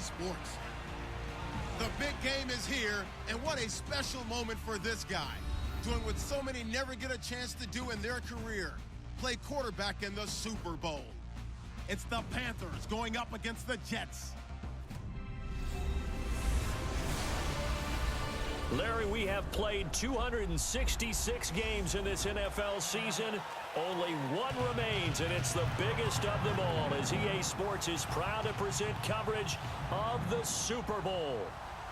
sports. The big game is here, and what a special moment for this guy. Doing what so many never get a chance to do in their career, play quarterback in the Super Bowl. It's the Panthers going up against the Jets. Larry, we have played 266 games in this NFL season. Only one remains, and it's the biggest of them all, as EA Sports is proud to present coverage of the Super Bowl.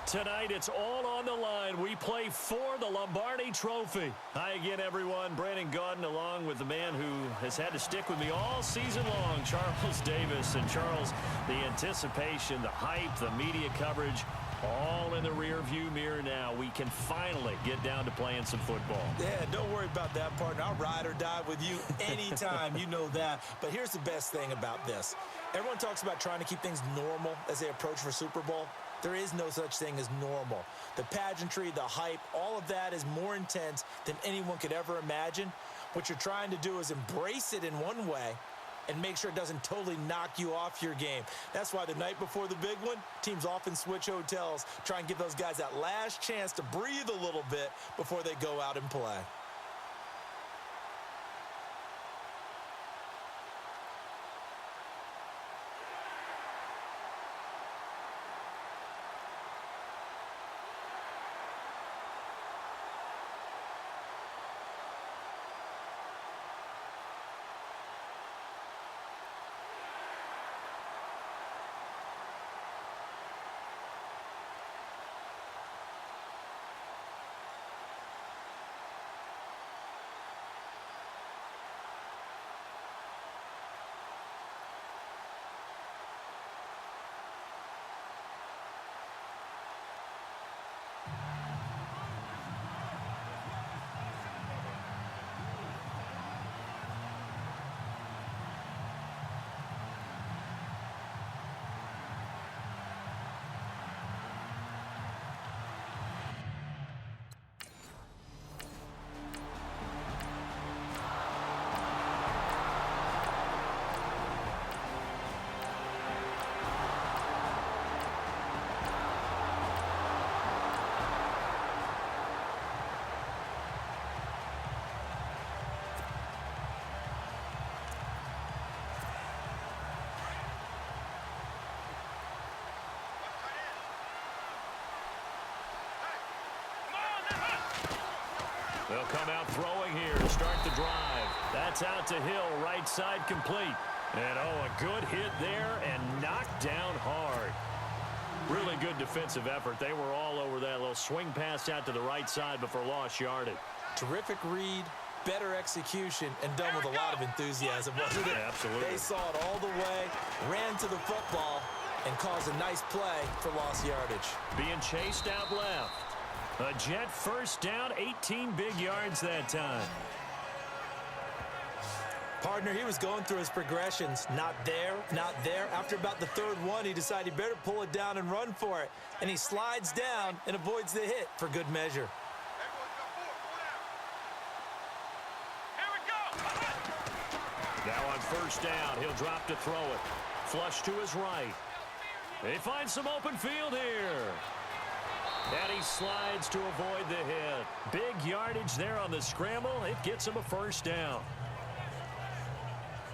Tonight, it's all on the line. We play for the Lombardi Trophy. Hi again, everyone. Brandon Gaudin, along with the man who has had to stick with me all season long, Charles Davis. And Charles, the anticipation, the hype, the media coverage, all in the rearview mirror now. We can finally get down to playing some football. Yeah, don't worry about that, partner. I'll ride or die with you anytime. You know that. But here's the best thing about this. Everyone talks about trying to keep things normal as they approach for Super Bowl. There is no such thing as normal. The pageantry, the hype, all of that is more intense than anyone could ever imagine. What you're trying to do is embrace it in one way and make sure it doesn't totally knock you off your game. That's why the night before the big one, teams often switch hotels, try and give those guys that last chance to breathe a little bit before they go out and play. They'll come out throwing here to start the drive. That's out to Hill, right side complete. And, a good hit there and knocked down hard. Really good defensive effort. They were all over that little swing pass out to the right side before lost yardage. Terrific read, better execution, and done with a lot of enthusiasm, wasn't it? Yeah, absolutely. They saw it all the way, ran to the football, and caused a nice play for lost yardage. Being chased out left. A Jet first down, 18 big yards that time. Partner, he was going through his progressions. Not there, not there. After about the third one, he decided he better pull it down and run for it. And he slides down and avoids the hit for good measure. Now on first down, he'll drop to throw it. Flush to his right. They find some open field here. And he slides to avoid the hit. Big yardage there on the scramble. It gets him a first down.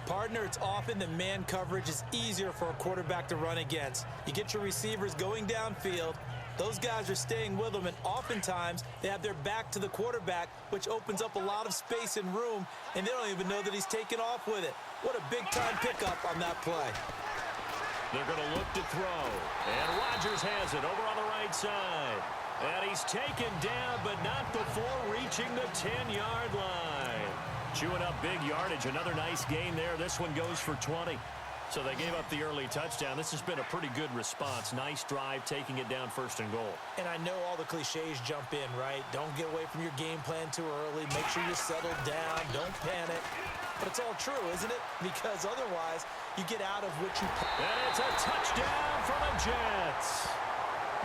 Partner, it's often that man coverage is easier for a quarterback to run against. You get your receivers going downfield. Those guys are staying with them, and oftentimes they have their back to the quarterback, which opens up a lot of space and room, and they don't even know that he's taken off with it. What a big-time pickup on that play. They're going to look to throw. And Rodgers has it over on the right side. And he's taken down, but not before reaching the 10-yard line. Chewing up big yardage. Another nice gain there. This one goes for 20. So they gave up the early touchdown. This has been a pretty good response. Nice drive, taking it down first and goal. And I know all the cliches jump in, right? Don't get away from your game plan too early. Make sure you settle down. Don't panic. But it's all true, isn't it? Because otherwise, you get out of what you... And it's a touchdown for the Jets.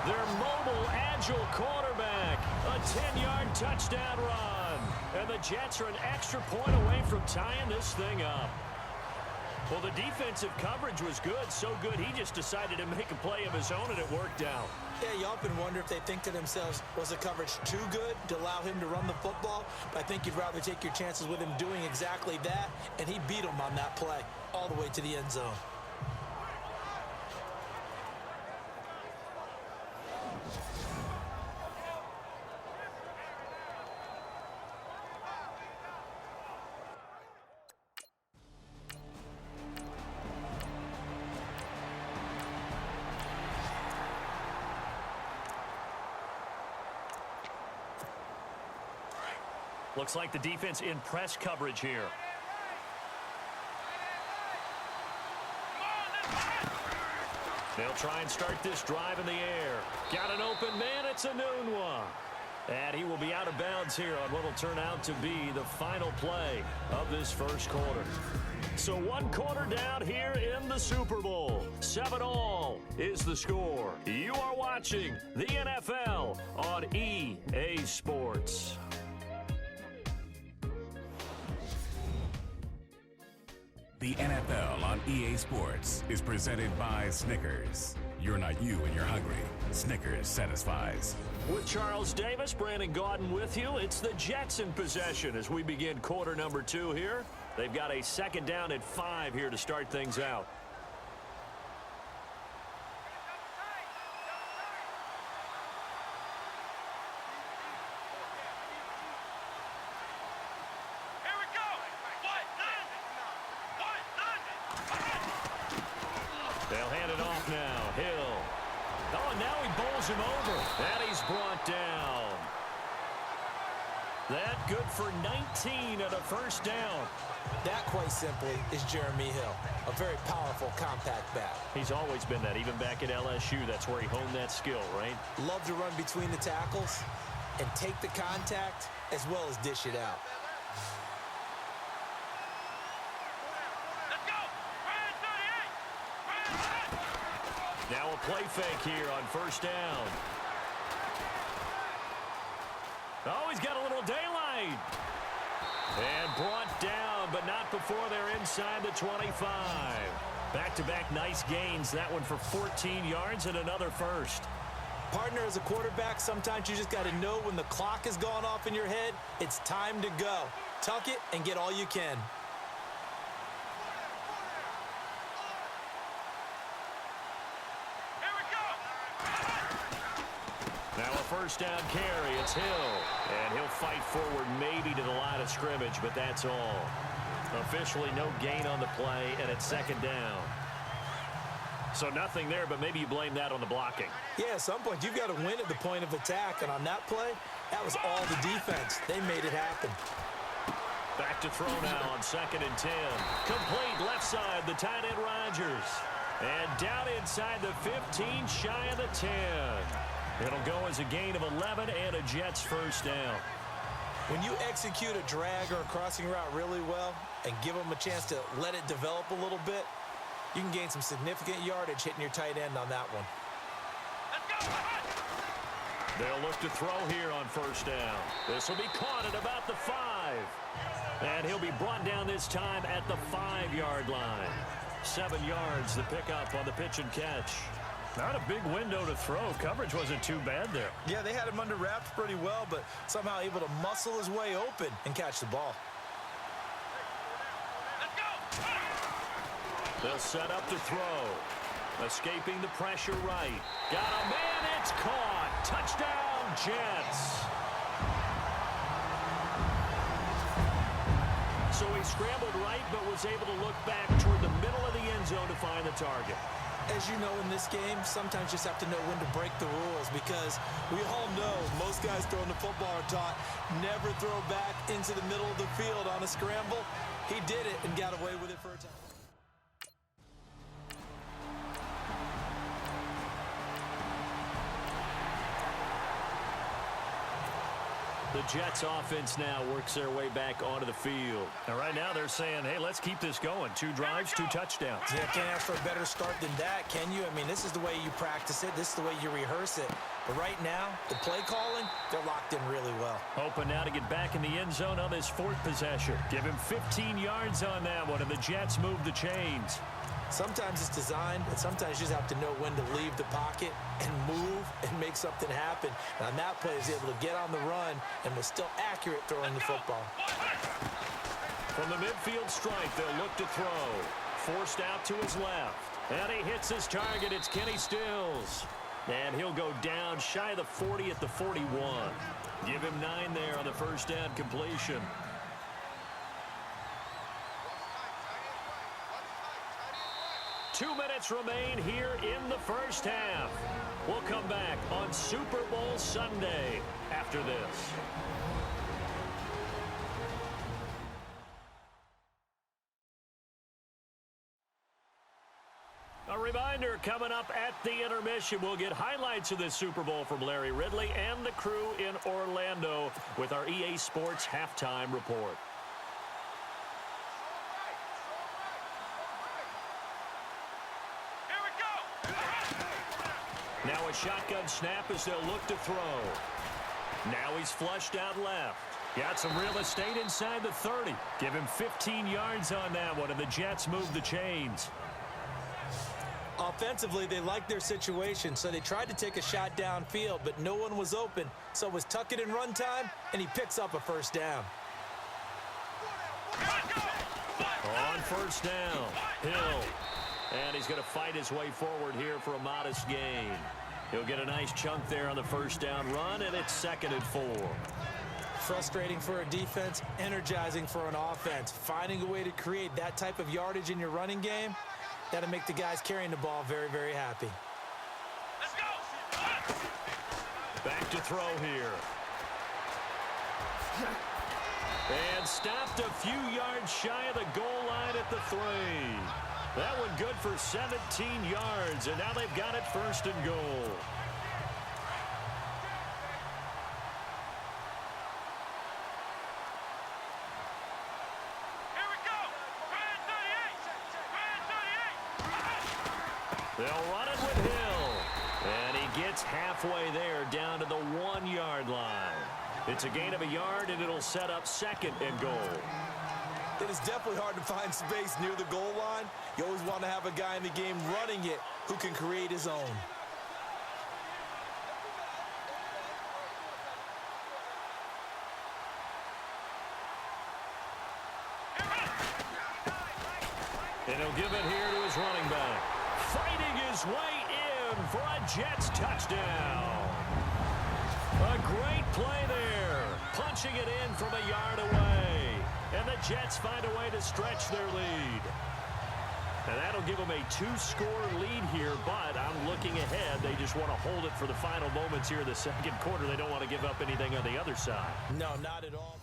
Their mobile, agile quarterback. A 10-yard touchdown run. And the Jets are an extra point away from tying this thing up. Well, the defensive coverage was good, so good he just decided to make a play of his own, and it worked out. Yeah, you often wonder if they think to themselves, was the coverage too good to allow him to run the football? But I think you'd rather take your chances with him doing exactly that, and he beat him on that play all the way to the end zone. Looks like the defense in press coverage here. They'll try and start this drive in the air. Got an open man. It's a noon one. And he will be out of bounds here on what will turn out to be the final play of this first quarter. So 1 quarter down here in the Super Bowl. 7-all is the score. You are watching the NFL on EA Sports. The NFL on EA Sports is presented by Snickers. You're not you when you're hungry. Snickers satisfies. With Charles Davis, Brandon Gaudin with you. It's the Jets in possession as we begin quarter number 2 here. They've got a 2nd down at 5 here to start things out. They'll hand it off now. Hill. Oh, and now he bowls him over. And he's brought down. That good for 19 and a first down. That, quite simply, is Jeremy Hill. A very powerful, compact back. He's always been that, even back at LSU. That's where he honed that skill, right? Love to run between the tackles and take the contact as well as dish it out. Now a play fake here on first down. Oh, he's got a little daylight. And brought down, but not before they're inside the 25. Back-to-back nice gains. That one for 14 yards and another first. Partner, as a quarterback, sometimes you just got to know when the clock has gone off in your head, it's time to go. Tuck it and get all you can. Now a first down carry. It's Hill. And he'll fight forward maybe to the line of scrimmage, but that's all. Officially no gain on the play, and it's 2nd down. So nothing there, but maybe you blame that on the blocking. Yeah, at some point you've got to win at the point of attack, and on that play, that was all the defense. They made it happen. Back to throw now on 2nd and 10. Complete left side, the tight end Rodgers. And down inside the 15, shy of the 10. It'll go as a gain of 11 and a Jets first down. When you execute a drag or a crossing route really well and give them a chance to let it develop a little bit, you can gain some significant yardage hitting your tight end on that one. They'll look to throw here on first down. This will be caught at about the 5. And he'll be brought down this time at the 5-yard line. 7 yards, the pickup on the pitch and catch. Not a big window to throw. Coverage wasn't too bad there. Yeah, they had him under wraps pretty well, but somehow able to muscle his way open and catch the ball. They'll set up to throw. Escaping the pressure right. Got a man, it's caught. Touchdown, Jets. So he scrambled right, but was able to look back toward the middle of the end zone to find the target. As you know, in this game, sometimes you just have to know when to break the rules, because we all know most guys throwing the football are taught never throw back into the middle of the field on a scramble. He did it and got away with it for a time. The Jets offense now works their way back onto the field. And right now they're saying, hey, let's keep this going. 2 drives, 2 touchdowns. Yeah, can't ask for a better start than that, can you? I mean, this is the way you practice it. This is the way you rehearse it. But right now, the play calling, they're locked in really well. Hoping now to get back in the end zone on this 4th possession. Give him 15 yards on that one, and the Jets move the chains. Sometimes it's designed, and sometimes you just have to know when to leave the pocket and move and make something happen. And on that play, he was able to get on the run and was still accurate throwing the football. From the midfield stripe, they'll look to throw. Forced out to his left. And he hits his target. It's Kenny Stills. And he'll go down shy of the 40 at the 41. Give him 9 there on the first down completion. Two minutes remain here in the first half. We'll come back on Super Bowl Sunday after this. A reminder, coming up at the intermission, we'll get highlights of this Super Bowl from Larry Ridley and the crew in Orlando with our EA Sports Halftime Report. Now a shotgun snap as they'll look to throw. Now he's flushed out left. Got some real estate inside the 30. Give him 15 yards on that one, and the Jets move the chains. Offensively, they liked their situation, so they tried to take a shot downfield, but no one was open. So it was tuck it in run time, and he picks up a first down. On first down, Hill. And he's going to fight his way forward here for a modest gain. He'll get a nice chunk there on the first down run, and it's 2nd and 4. Frustrating for a defense, energizing for an offense. Finding a way to create that type of yardage in your running game, that'll make the guys carrying the ball very, very happy. Let's go. Back to throw here. And stopped a few yards shy of the goal line at the 3. That one good for 17 yards, and now they've got it 1st and goal. Here we go. Red 38. Red 38. They'll run it with Hill. And he gets halfway there down to the 1-yard line. It's a gain of a yard, and it'll set up 2nd and goal. It is definitely hard to find space near the goal line. You always want to have a guy in the game running it who can create his own. And he'll give it here to his running back. Fighting his way in for a Jets touchdown. A great play there. Punching it in from a yard away. And the Jets find a way to stretch their lead. And that'll give them a 2-score lead here, but I'm looking ahead. They just want to hold it for the final moments here in the 2nd quarter. They don't want to give up anything on the other side. No, not at all.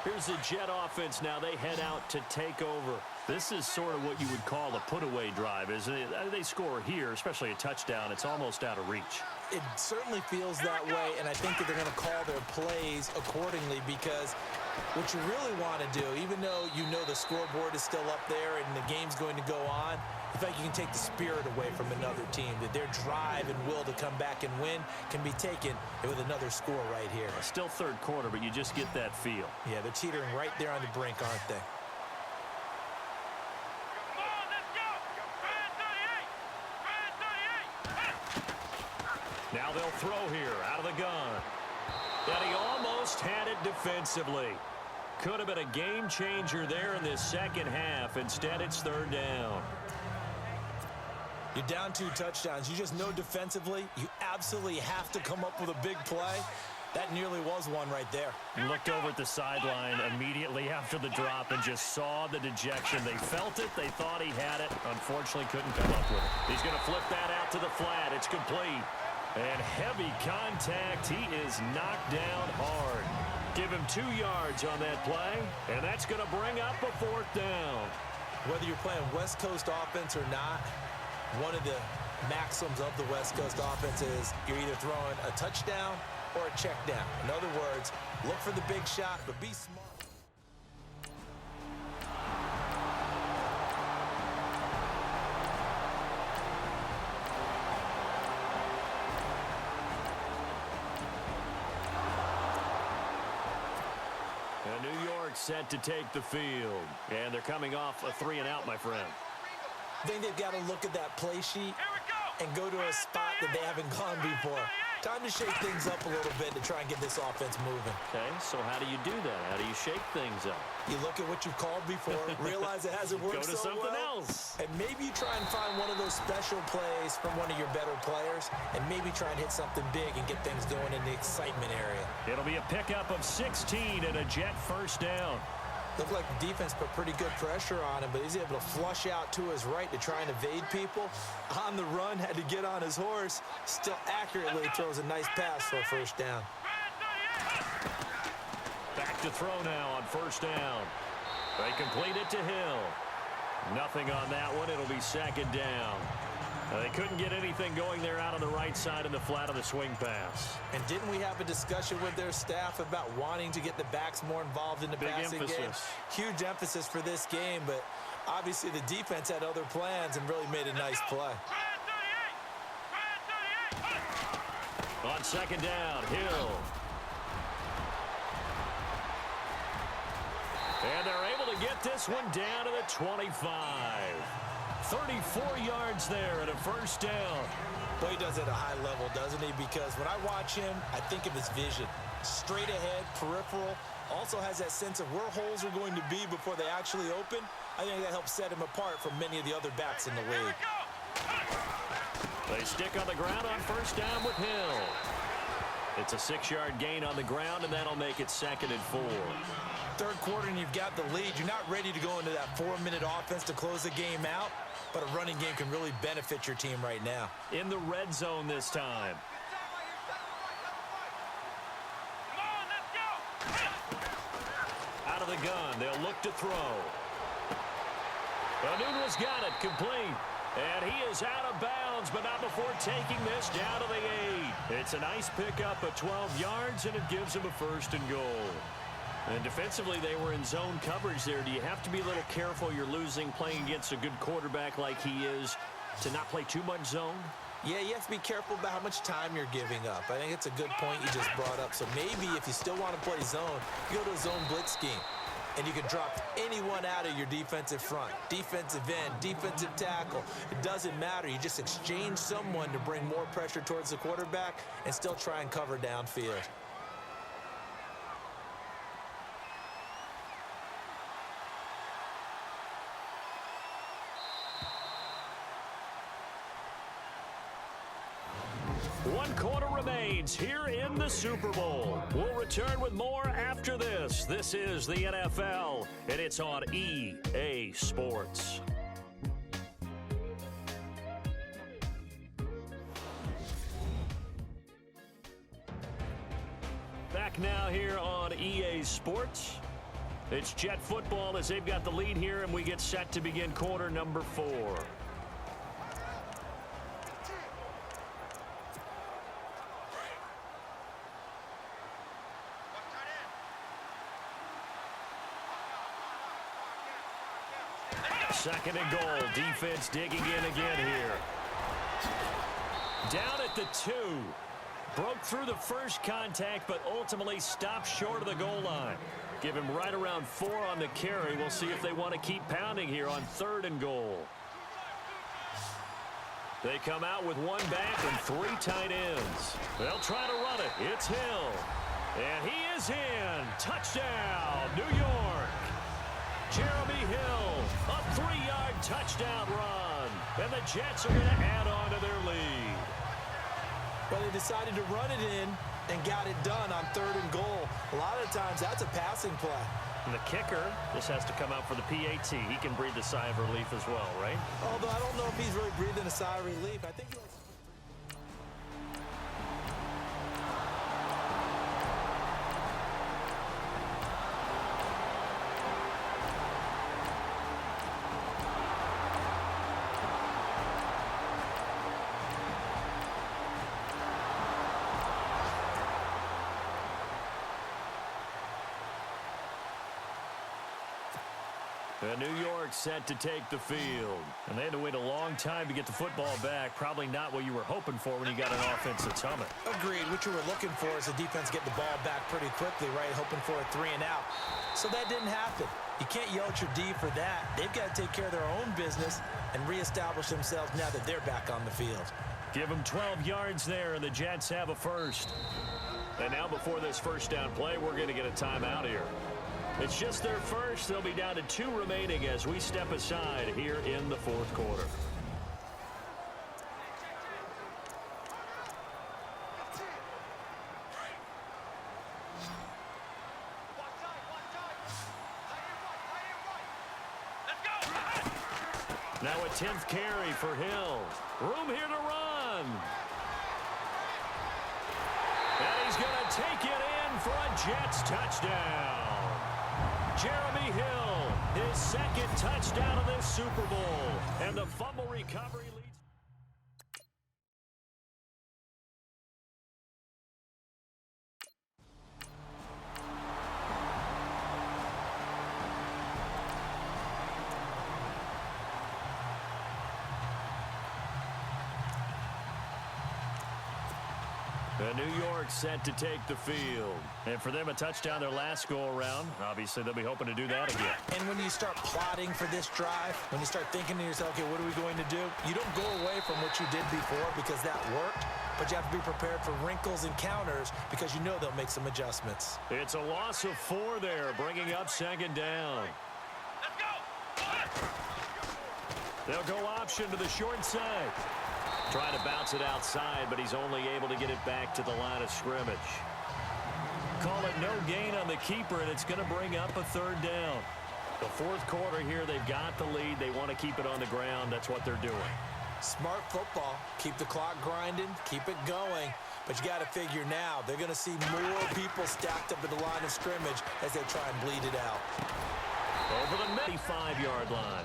Here's the Jet offense now. They head out to take over. This is sort of what you would call a put-away drive, isn't it? They score here, especially a touchdown. It's almost out of reach. It certainly feels that way, and I think that they're going to call their plays accordingly because what you really want to do, even though you know the scoreboard is still up there and the game's going to go on, I feel like you can take the spirit away from another team, that their drive and will to come back and win can be taken with another score right here. Still 3rd quarter, but you just get that feel. Yeah, they're teetering right there on the brink, aren't they? Come on, let's go. Red 38. Red 38. Now they'll throw here out of the gun. And he almost had it defensively. Could have been a game changer there in this 2nd half. Instead, it's 3rd down. You're down 2 touchdowns. You just know defensively you absolutely have to come up with a big play. That nearly was one right there. Looked over at the sideline immediately after the drop and just saw the dejection. They felt it. They thought he had it. Unfortunately, couldn't come up with it. He's going to flip that out to the flat. It's complete. And heavy contact. He is knocked down hard. Give him 2 yards on that play, and that's going to bring up a 4th down. Whether you're playing West Coast offense or not, one of the maxims of the West Coast offense is you're either throwing a touchdown or a check down. In other words, look for the big shot, but be smart. And New York set to take the field. And they're coming off a 3-and-out, my friend. I think they've got to look at that play sheet and go to a spot that they haven't gone before. Time to shake things up a little bit to try and get this offense moving. Okay, so how do you do that? How do you shake things up? You look at what you've called before, realize it hasn't worked Go to so something well, else. and maybe you try and find one of those special plays from one of your better players, and maybe try and hit something big and get things going in the excitement area. It'll be a pickup of 16 and a Jet 1st down. Looked like the defense put pretty good pressure on him, but he's able to flush out to his right to try and evade people. On the run, had to get on his horse. Still accurately throws a nice pass for a 1st down. Back to throw now on 1st down. They complete it to Hill. Nothing on that one. It'll be 2nd down. They couldn't get anything going there out on the right side in the flat of the swing pass. And didn't we have a discussion with their staff about wanting to get the backs more involved in the passing game? Huge emphasis for this game, but obviously the defense had other plans and really made a nice play. On 2nd down, Hill. And they're able to get this one down to the 25. 34 yards there and a 1st down. Boy, he does it at a high level, doesn't he? Because when I watch him, I think of his vision. Straight ahead, peripheral. Also has that sense of where holes are going to be before they actually open. I think that helps set him apart from many of the other backs in the league. They stick on the ground on 1st down with Hill. It's a 6-yard gain on the ground, and that'll make it 2nd and 4. 3rd quarter, and you've got the lead. You're not ready to go into that 4-minute offense to close the game out. But a running game can really benefit your team right now. In the red zone this time. Out of the gun, they'll look to throw. Nunez got it, complete. And he is out of bounds, but not before taking this down to the 8. It's a nice pickup of 12 yards, and it gives him a 1st and goal. And defensively, they were in zone coverage there. Do you have to be a little careful? You're losing playing against a good quarterback like he is to not play too much zone? Yeah, you have to be careful about how much time you're giving up. I think it's a good point you just brought up. So maybe if you still want to play zone, you go to a zone blitz scheme. And you can drop anyone out of your defensive front. Defensive end, defensive tackle. It doesn't matter. You just exchange someone to bring more pressure towards the quarterback and still try and cover downfield. One quarter remains here in the Super Bowl. We'll return with more after this. This is the NFL, and it's on EA Sports. Back now here on EA Sports. It's Jet football as they've got the lead here, and we get set to begin quarter number 4. Second and goal. Defense digging in again here. Down at the 2. Broke through the first contact, but ultimately stopped short of the goal line. Give him right around 4 on the carry. We'll see if they want to keep pounding here on 3rd and goal. They come out with 1 back and 3 tight ends. They'll try to run it. It's Hill. And he is in. Touchdown, New York. Jeremy Hill, a 3-yard touchdown run. And the Jets are going to add on to their lead. Well, they decided to run it in and got it done on 3rd and goal. A lot of times that's a passing play. And the kicker just has to come out for the PAT. He can breathe a sigh of relief as well, right? Although I don't know if he's really breathing a sigh of relief. I think he likes And New York set to take the field. And they had to wait a long time to get the football back. Probably not what you were hoping for when you got an offense that's humming. Agreed. What you were looking for is the defense get the ball back pretty quickly, right? Hoping for a 3 and out. So that didn't happen. You can't yell at your D for that. They've got to take care of their own business and reestablish themselves now that they're back on the field. Give them 12 yards there, and the Jets have a first. And now before this first down play, we're going to get a timeout here. It's just their first. They'll be down to 2 remaining as we step aside here in the fourth quarter. Now a 10th carry for Hill. Room here to run. And he's going to take it in for a Jets touchdown. Jeremy Hill, his second touchdown of this Super Bowl. And the fumble recovery leads. And New York set to take the field. And for them, a touchdown their last go-around. Obviously, they'll be hoping to do that again. And when you start plotting for this drive, when you start thinking to yourself, okay, what are we going to do? You don't go away from what you did before because that worked, but you have to be prepared for wrinkles and counters because you know they'll make some adjustments. It's a loss of 4 there, bringing up second down. Let's go. They'll go option to the short side. Trying to bounce it outside, but he's only able to get it back to the line of scrimmage. Call it no gain on the keeper, and it's going to bring up a 3rd down. The fourth quarter here, they've got the lead. They want to keep it on the ground. That's what they're doing. Smart football. Keep the clock grinding. Keep it going. But you got to figure now, they're going to see more people stacked up at the line of scrimmage as they try and bleed it out. Over the 95-yard line.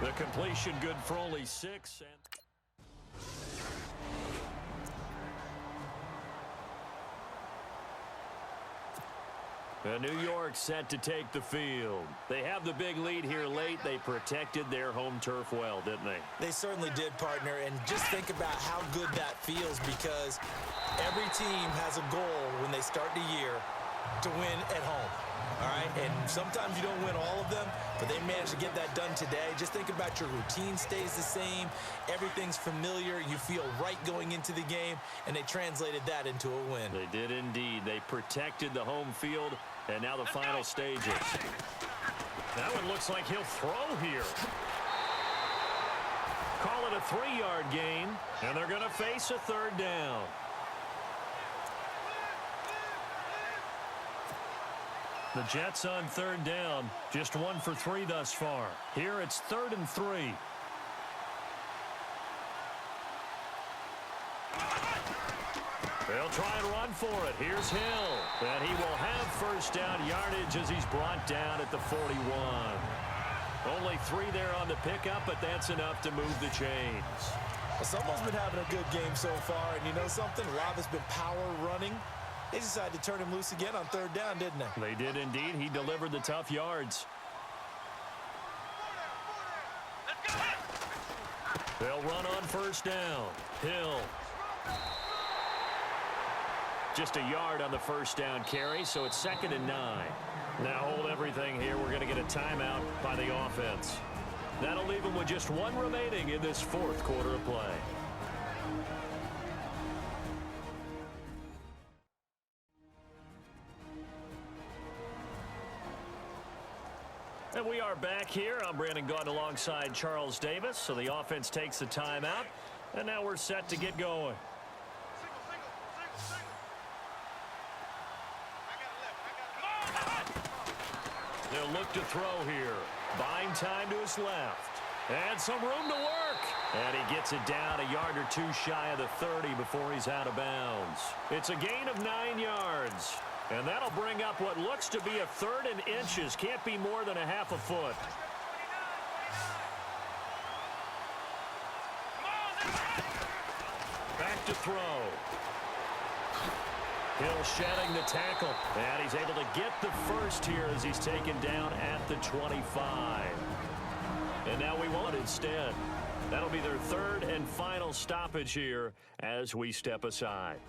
The completion good for only 6. And New York set to take the field. They have the big lead here late. They protected their home turf well, didn't they? They certainly did, partner. And just think about how good that feels because every team has a goal when they start the year to win at home. All right, and sometimes you don't win all of them, but they managed to get that done today. Just think about your routine stays the same. Everything's familiar. You feel right going into the game, and they translated that into a win. They did indeed. They protected the home field, and now the final stages. That one looks like he'll throw here. Call it a 3-yard gain, and they're going to face a 3rd down. The Jets on 3rd down, just 1 for 3 thus far. Here it's 3rd and 3. They'll try and run for it. Here's Hill. And he will have first down yardage as he's brought down at the 41. Only 3 there on the pickup, but that's enough to move the chains. Well, someone's been having a good game so far, and you know something? A lot has been power running. They decided to turn him loose again on 3rd down, didn't they? They did indeed. He delivered the tough yards. They'll run on first down. Hill. Just a yard on the first down carry, so it's 2nd and 9. Now hold everything here. We're going to get a timeout by the offense. That'll leave them with just 1 remaining in this fourth quarter of play. And we are back here. I'm Brandon Gaudin alongside Charles Davis. So the offense takes the timeout. And now we're set to get going. They'll look to throw here. Buying time to his left. And some room to work. And he gets it down a yard or 2 shy of the 30 before he's out of bounds. It's a gain of 9 yards. And that'll bring up what looks to be a 3rd and inches. Can't be more than a half a foot. Back to throw. Hill shedding the tackle, and he's able to get the first here as he's taken down at the 25. And now we won't instead. That'll be their third and final stoppage here as we step aside.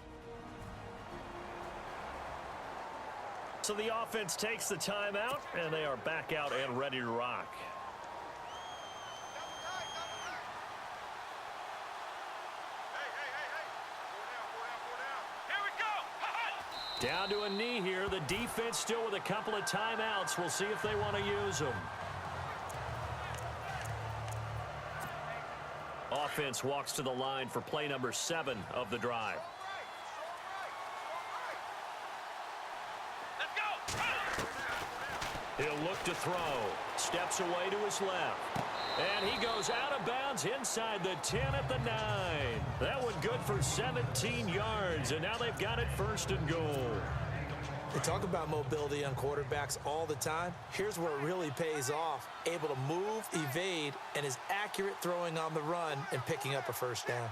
So the offense takes the timeout, and they are back out and ready to rock. Down to a knee here. The defense still with a couple of timeouts. We'll see if they want to use them. Offense walks to the line for play number 7 of the drive. Let's go. He'll look to throw. Steps away to his left. And he goes out of bounds inside the 10 at the 9. That one good for 17 yards, and now they've got it 1st and goal. They talk about mobility on quarterbacks all the time. Here's where it really pays off. Able to move, evade, and is accurate throwing on the run and picking up a first down.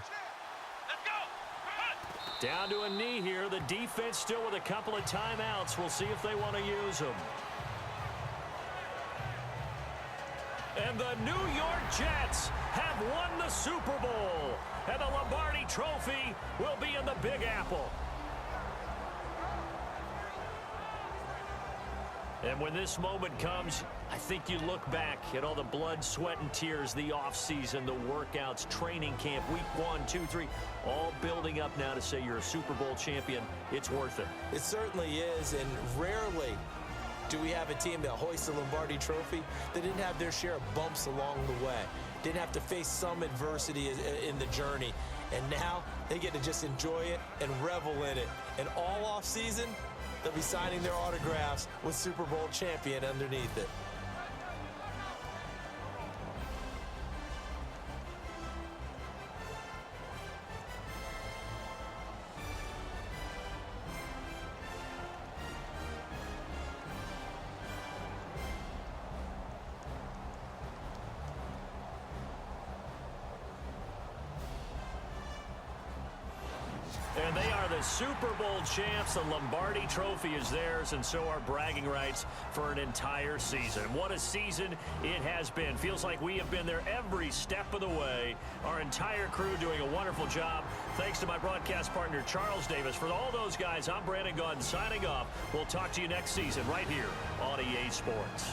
Let's go. Down to a knee here. The defense still with a couple of timeouts. We'll see if they want to use them. And the New York Jets have won the Super Bowl. And the Lombardi Trophy will be in the Big Apple. And when this moment comes, I think you look back at all the blood, sweat, and tears, the offseason, the workouts, training camp, week 1, 2, 3, all building up now to say you're a Super Bowl champion. It's worth it. It certainly is, and rarely do we have a team that hoists the Lombardi Trophy that didn't have their share of bumps along the way, didn't have to face some adversity in the journey, and now they get to just enjoy it and revel in it. And all off season, they'll be signing their autographs with Super Bowl champion underneath it. And they are the Super Bowl champs. The Lombardi Trophy is theirs, and so are bragging rights for an entire season. What a season it has been. Feels like we have been there every step of the way. Our entire crew doing a wonderful job. Thanks to my broadcast partner, Charles Davis. For all those guys, I'm Brandon Gaudin signing off. We'll talk to you next season right here on EA Sports.